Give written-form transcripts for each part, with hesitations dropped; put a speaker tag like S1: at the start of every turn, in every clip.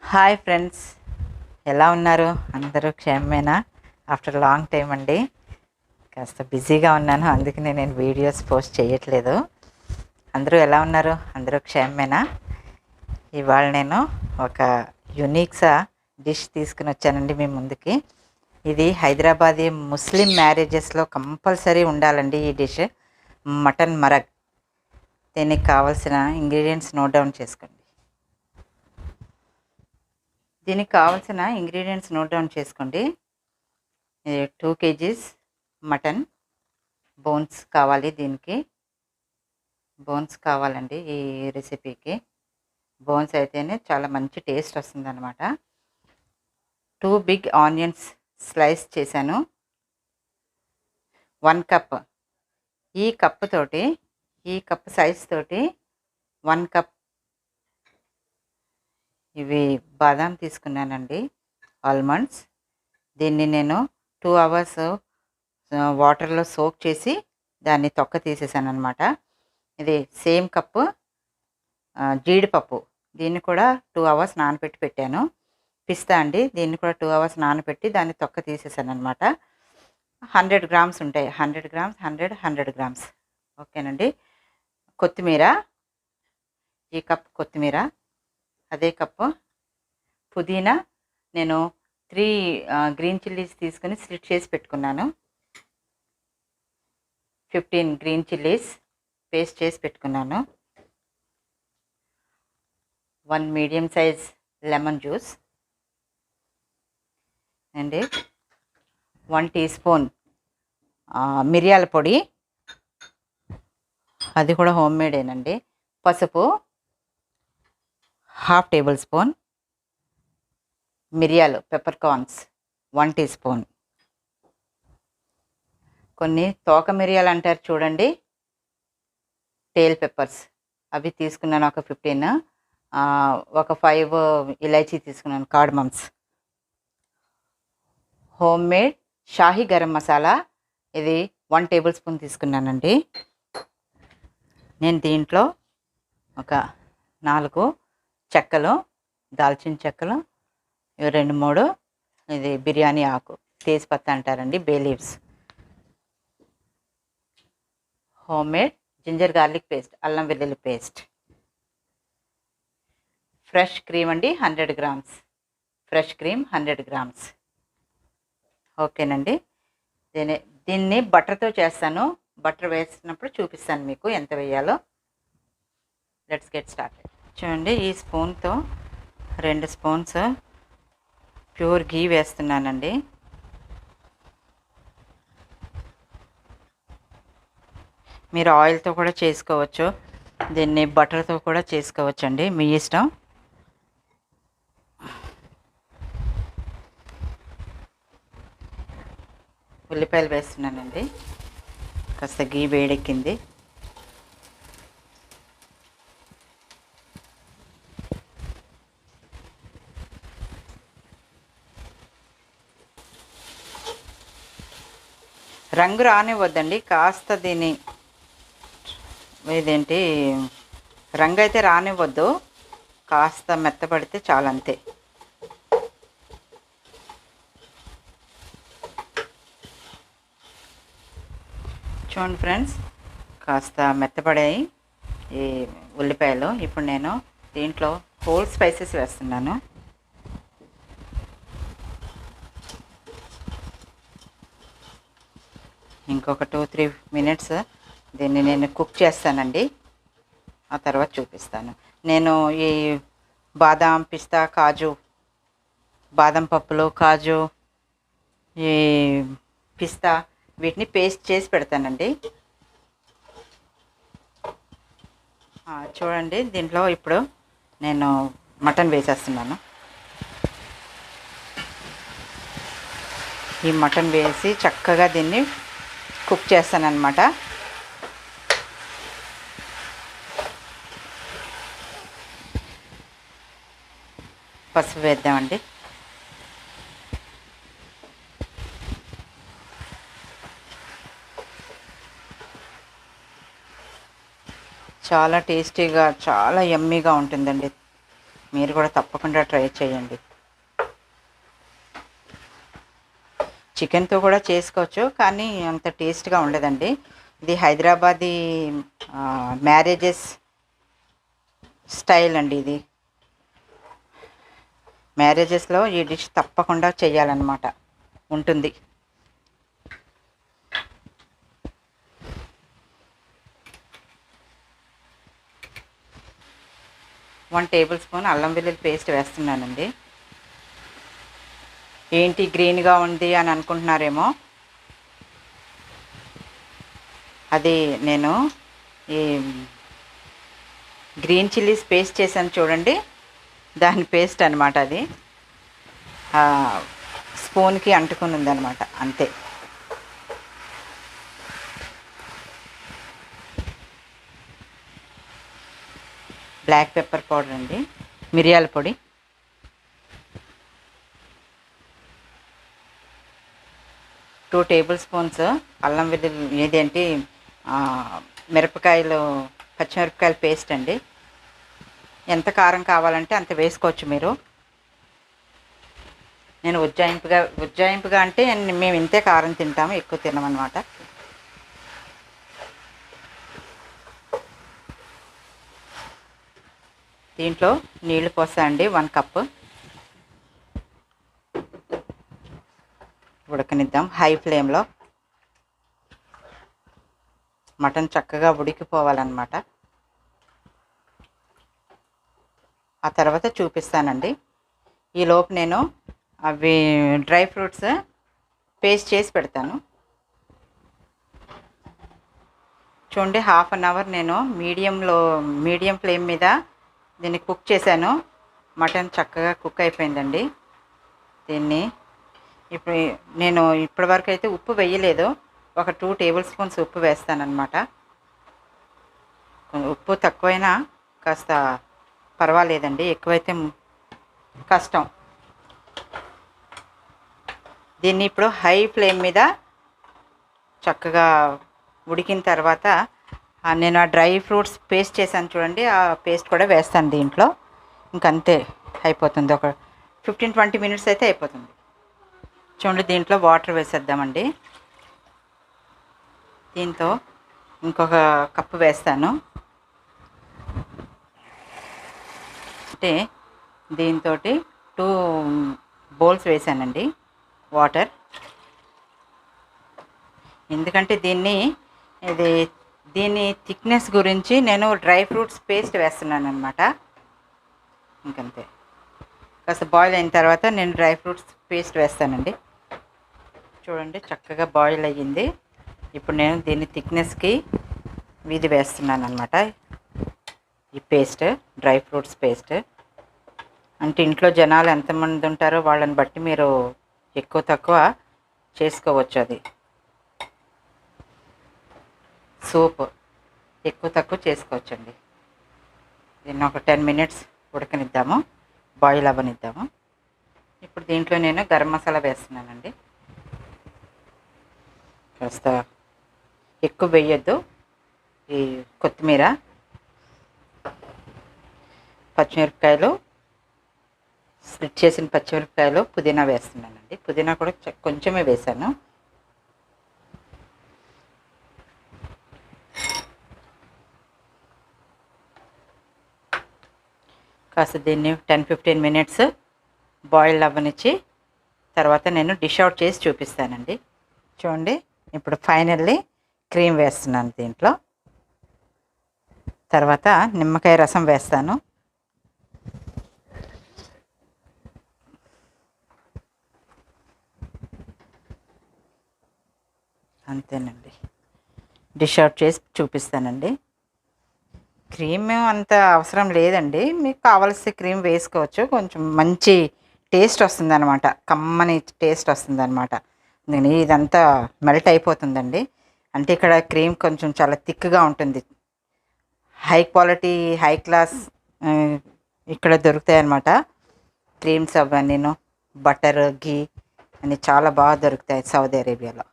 S1: Hi friends, ఎలా ఉన్నారు? అందరూ క్షేమమేనా? ఆఫ్టర్ లాంగ్ టైం అండి. కాస్త బిజీగా ఉన్నాను, అందుకనే నేను వీడియోస్ పోస్ట్ చేయట్లేదు. అందరూ ఎలా ఉన్నారు? అందరూ క్షేమమేనా? ఇవాళ నేను ఒక యునిక్సా డిష్ తీసుకుని వచ్చానండి మీ ముందుకి. ఇది హైదరాబాదీ ముస్లిం మ్యారేజెస్లో కంపల్సరీ ఉండాలండి ఈ డిష్, మటన్ మరగ్. దీనికి కావాల్సిన ఇంగ్రీడియంట్స్ నోట్ డౌన్ చేసుకోండి. దీనికి కావాల్సిన ఇంగ్రీడియంట్స్ నోట్ డౌన్ చేసుకోండి. 2 kgs మటన్ బోన్స్ కావాలి. దీనికి బోన్స్ కావాలండి. ఈ రెసిపీకి బోన్స్ అయితేనే చాలా మంచి టేస్ట్ వస్తుంది అనమాట. 2 బిగ్ ఆనియన్స్ స్లైస్ చేశాను. 1 కప్, ఈ కప్ తోటి, ఈ కప్ సైజ్ తోటి 1 కప్ ఇవి బాదాం తీసుకున్నానండి, ఆల్మండ్స్. దీన్ని నేను 2 hours వాటర్లో సోక్ చేసి దాన్ని తొక్క తీసేసాను అనమాట. ఇది సేమ్ కప్పు జీడిపప్పు, దీన్ని కూడా 2 hours నానబెట్టి పెట్టాను. పిస్తా అండి, దీన్ని కూడా 2 hours నానబెట్టి దాన్ని తొక్క తీసేసాను అనమాట. 100 grams ఉంటాయి. 100 grams, 100 grams. ఓకేనండి. కొత్తిమీర, ఈ కప్ కొత్తిమీర. అదే కప్పు పుదీనా. నేను 3 గ్రీన్ చిల్లీస్ తీసుకుని స్లిట్ చేసి పెట్టుకున్నాను. 15 గ్రీన్ చిల్లీస్ పేస్ట్ చేసి పెట్టుకున్నాను. 1 మీడియం సైజ్ లెమన్ జ్యూస్ అండి. 1 teaspoon మిరియాల పొడి, అది కూడా హోమ్ మేడేనండి. పసుపు 1/2 tablespoon. మిరియాలు పెప్పర్ కార్న్స్ 1 teaspoon. కొన్ని తోక మిరియాలు అంటారు చూడండి, టేల్ పెప్పర్స్, అవి తీసుకున్నాను ఒక 15. ఒక 5 ఇలైచీ తీసుకున్నాను, కార్డమమ్స్. హోమ్ మేడ్ షాహీ గరం మసాలా, ఇది 1 tablespoon తీసుకున్నానండి. నేను దీంట్లో ఒక 4 చెక్కలు, దాల్చిన చెక్కలు, 2-3 ఇది బిర్యానీ ఆకు, తేజ్పత్తా అంటారండి, bay leaves. Home made ginger garlic paste, అల్లం వెల్లుల్లి పేస్ట్. ఫ్రెష్ క్రీమ్ అండి, 100 grams. Fresh cream 100 grams. ఓకేనండి. దీన్ని బటర్తో చేస్తాను. బటర్ వేసినప్పుడు చూపిస్తాను మీకు ఎంత వేయాలో. Let's get start. చూడండి, ఈ స్పూన్తో 2 స్పూన్స్ ప్యూర్ ఘీ వేస్తున్నానండి. మీరు ఆయిల్తో కూడా చేసుకోవచ్చు, దీన్ని బటర్తో కూడా చేసుకోవచ్చండి, మీ ఇష్టం. ఉల్లిపాయలు వేస్తున్నానండి. కాస్త ఘీ వేడెక్కింది. రంగు రానివ్వద్దండి, కాస్త దీని ఇదేంటి రంగు అయితే రానివ్వద్దు, కాస్త మెత్తపడితే చాలంతే. చూడండి ఫ్రెండ్స్, కాస్త మెత్తపడాయి ఈ ఉల్లిపాయలు. ఇప్పుడు నేను దీంట్లో హోల్ స్పైసెస్ వేస్తున్నాను. ఇంకొక 2-3 minutes దీన్ని నేను కుక్ చేస్తానండి, ఆ తర్వాత చూపిస్తాను. నేను ఈ బాదాం, పిస్తా, కాజు, బాదం పప్పులు, కాజు, ఈ పిస్తా, వీటిని పేస్ట్ చేసి పెడతానండి. చూడండి, దీంట్లో ఇప్పుడు నేను మటన్ వేసేస్తున్నాను. ఈ మటన్ వేసి చక్కగా దీన్ని కుక్ చేస్తానన్నమాట. పసుపు వేద్దామండి. చాలా టేస్టీగా, చాలా యమ్మీగా ఉంటుందండి మీరు కూడా తప్పకుండా ట్రై చేయండి. చికెన్తో కూడా చేసుకోవచ్చు, కానీ అంత టేస్ట్గా ఉండదండి. ఇది హైదరాబాదీ మ్యారేజెస్ స్టైల్ అండి. ఇది మ్యారేజెస్లో ఈ డిష్ తప్పకుండా చేయాలన్నమాట ఉంటుంది. 1 టేబుల్ స్పూన్ అల్లం వెల్లుల్లి పేస్ట్ వేస్తున్నానండి. ఏంటి గ్రీన్గా ఉంది అని అనుకుంటున్నారేమో, అది నేను ఈ గ్రీన్ చిల్లీస్ పేస్ట్ చేశాను చూడండి, దాని పేస్ట్ అనమాట. అది స్పూన్కి అంటుకుని ఉందన్నమాట, అంతే. బ్లాక్ పెప్పర్ పౌడర్ అండి, మిరియాల పొడి, టూ టేబుల్ స్పూన్స్ అల్లం వెల్లుల్లి ఇదేంటి మిరపకాయలు పచ్చిమిరపకాయల పేస్ట్ అండి. ఎంత కారం కావాలంటే అంత వేసుకోవచ్చు మీరు. నేను ఉజ్జాయింపుగా అంటే మేము ఇంతే కారం తింటాము, ఎక్కువ తినమన్నమాట. దీంట్లో నీళ్లు పోసా అండి, 1 కప్పు. ఉడకనిద్దాం హై ఫ్లేమ్లో. మటన్ చక్కగా ఉడికిపోవాలన్నమాట. ఆ తర్వాత చూపిస్తానండి. ఈలోపు నేను అవి డ్రై ఫ్రూట్స్ పేస్ట్ చేసి పెడతాను. చూడండి, హాఫ్ అన్ అవర్ నేను మీడియం ఫ్లేమ్ మీద దీన్ని కుక్ చేశాను. మటన్ చక్కగా కుక్ అయిపోయిందండి. దీన్ని ఇప్పుడు నేను ఇప్పటివరకు అయితే ఉప్పు వేయలేదు, ఒక 2 టేబుల్ స్పూన్స్ ఉప్పు వేస్తానన్నమాట. ఉప్పు తక్కువైనా కాస్త పర్వాలేదండి, ఎక్కువైతే కష్టం. దీన్ని ఇప్పుడు హై ఫ్లేమ్ మీద చక్కగా ఉడికిన తర్వాత నేను ఆ డ్రై ఫ్రూట్స్ పేస్ట్ చేశాను చూడండి, ఆ పేస్ట్ కూడా వేస్తాను దీంట్లో. ఇంకంతే, అయిపోతుంది. ఒక 15-20 మినిట్స్ అయితే అయిపోతుంది. చూడండి, దీంట్లో వాటర్ వేసేద్దామండి. దీంతో ఇంకొక కప్పు వేస్తాను. అంటే దీంతో 2 బౌల్స్ వేసానండి వాటర్. ఎందుకంటే దీని థిక్నెస్ గురించి నేను డ్రై ఫ్రూట్స్ పేస్ట్ వేస్తున్నాను అనమాట. ఇంకంతే, కాస్త బాయిల్ అయిన తర్వాత నేను డ్రై ఫ్రూట్స్ పేస్ట్ వేస్తానండి. చూడండి, చక్కగా బాయిల్ అయ్యింది. ఇప్పుడు నేను దీని థిక్నెస్కి ఇది వేస్తున్నాను అనమాట, ఈ పేస్ట్, డ్రై ఫ్రూట్స్ పేస్ట్. అంటే ఇంట్లో జనాలు ఎంతమంది ఉంటారో వాళ్ళని బట్టి మీరు ఎక్కువ తక్కువ చేసుకోవచ్చు. అది సూప్ ఎక్కువ తక్కువ చేసుకోవచ్చండి. దీన్ని ఒక 10 మినిట్స్ ఉడకనిద్దాము, బాయిల్ అవ్వనిద్దాము. ఇప్పుడు దీంట్లో నేను గరం మసాలా వేస్తున్నానండి. కాస్త ఎక్కువ వేయొద్దు. ఈ కొత్తిమీర, పచ్చిమిరపకాయలు, స్ప్లిట్ చేసిన పచ్చిమిరపకాయలు, పుదీనా వేస్తున్నానండి. పుదీనా కూడా కొంచెమే వేసాను. కాస్త దీన్ని 10-15 మినిట్స్ బాయిల్ అవ్వనిచ్చి తర్వాత నేను డిష్ అవుట్ చేసి చూపిస్తానండి. చూడండి, ఇప్పుడు ఫైనల్లీ క్రీమ్ వేస్తున్నాను దీంట్లో. తర్వాత నిమ్మకాయ రసం వేస్తాను. అంతేనండి, డిష్ అవుట్ చేసి చూపిస్తానండి. క్రీమ్ అంత అవసరం లేదండి, మీకు కావాల్సిన క్రీమ్ వేసుకోవచ్చు. కొంచెం మంచి టేస్ట్ వస్తుంది అనమాట, కమ్మని టేస్ట్ వస్తుంది అనమాట. ఇదంతా మెల్ట్ అయిపోతుందండి. అంటే ఇక్కడ క్రీమ్ కొంచెం చాలా థిక్గా ఉంటుంది. హై క్వాలిటీ, హై క్లాస్ ఇక్కడ దొరుకుతాయి అన్నమాట క్రీమ్స్. అవన్నీ బటర్, ఘీ అన్నీ చాలా బాగా దొరుకుతాయి సౌదీ అరేబియాలో.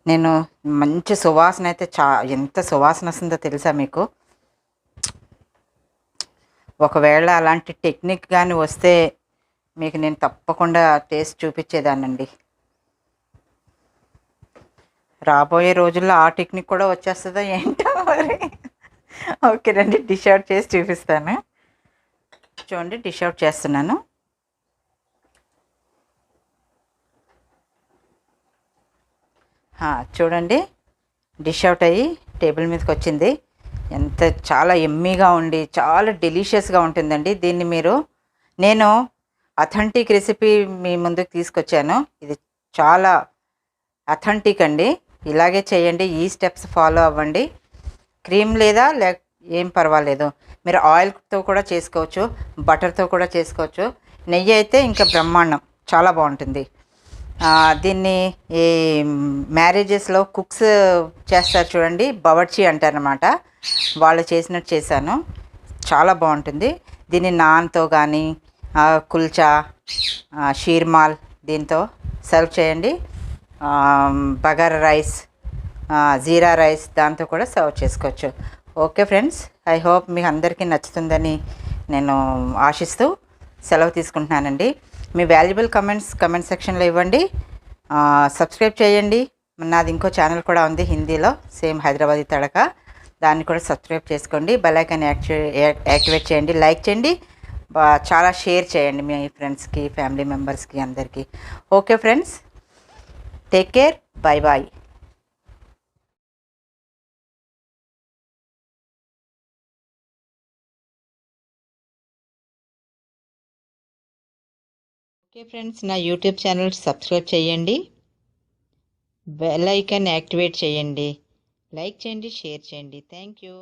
S1: నేను మంచి సువాసన అయితే ఎంత సువాసన వస్తుందో తెలుసా మీకు? ఒకవేళ అలాంటి టెక్నిక్ కానీ వస్తే మీకు నేను తప్పకుండా టేస్ట్ చూపించేదానండి. రాబోయే రోజుల్లో ఆ టెక్నిక్ కూడా వచ్చేస్తుందో ఏంటో మరి. ఓకేనండి, డిష్ అవుట్ చేసి చూపిస్తాను. చూడండి, డిష్ అవుట్ చేస్తున్నాను. చూడండి, డిష్ అవుట్ అయ్యి టేబుల్ మీదకి వచ్చింది. చాలా ఎమ్మీగా ఉండి చాలా డెలిషియస్గా ఉంటుందండి. దీన్ని నేను అథెంటిక్ రెసిపీ మీ ముందుకు తీసుకొచ్చాను. ఇది చాలా అథెంటిక్ అండి. ఇలాగే చేయండి, ఈ స్టెప్స్ ఫాలో అవ్వండి. క్రీమ్ లేదా ఏం పర్వాలేదు, మీరు ఆయిల్తో కూడా చేసుకోవచ్చు, బటర్తో కూడా చేసుకోవచ్చు. నెయ్యి అయితే ఇంకా బ్రహ్మాండం, చాలా బాగుంటుంది. దీన్ని ఈ మ్యారేజెస్లో కుక్స్ చేస్తారు చూడండి, బవర్చి అంటారనమాట. వాళ్ళు చేసినట్టు చేశాను, చాలా బాగుంటుంది. దీన్ని నాన్తో కానీ కుల్చా, షీర్మాల్ దీంతో సర్వ్ చేయండి. బగారా రైస్, జీరా రైస్ దాంతో కూడా సర్వ్ చేసుకోవచ్చు. ఓకే ఫ్రెండ్స్, ఐ హోప్ మీకు అందరికీ నచ్చుతుందని నేను ఆశిస్తూ సెలవు తీసుకుంటున్నానండి. మీ వాల్యుబుల్ కమెంట్ సెక్షన్లో ఇవ్వండి. సబ్స్క్రైబ్ చేయండి. నాది ఇంకో ఛానల్ కూడా ఉంది హిందీలో, సేమ్ హైదరాబాదీ తడక. దాన్ని కూడా సబ్స్క్రైబ్ చేసుకోండి. బెల్ ఐకాన్ యాక్టివేట్ చేయండి, లైక్ చేయండి, చాలా షేర్ చేయండి మీ ఫ్రెండ్స్కి, ఫ్యామిలీ మెంబర్స్కి, అందరికీ. Okay friends, take care, bye bye. Okay friends, నా యూట్యూబ్ ఛానల్ సబ్స్క్రైబ్ చేయండి, బెల్ ఐకాన్ యాక్టివేట్ చేయండి, లైక్ చేయండి, షేర్ చేయండి. Thank you.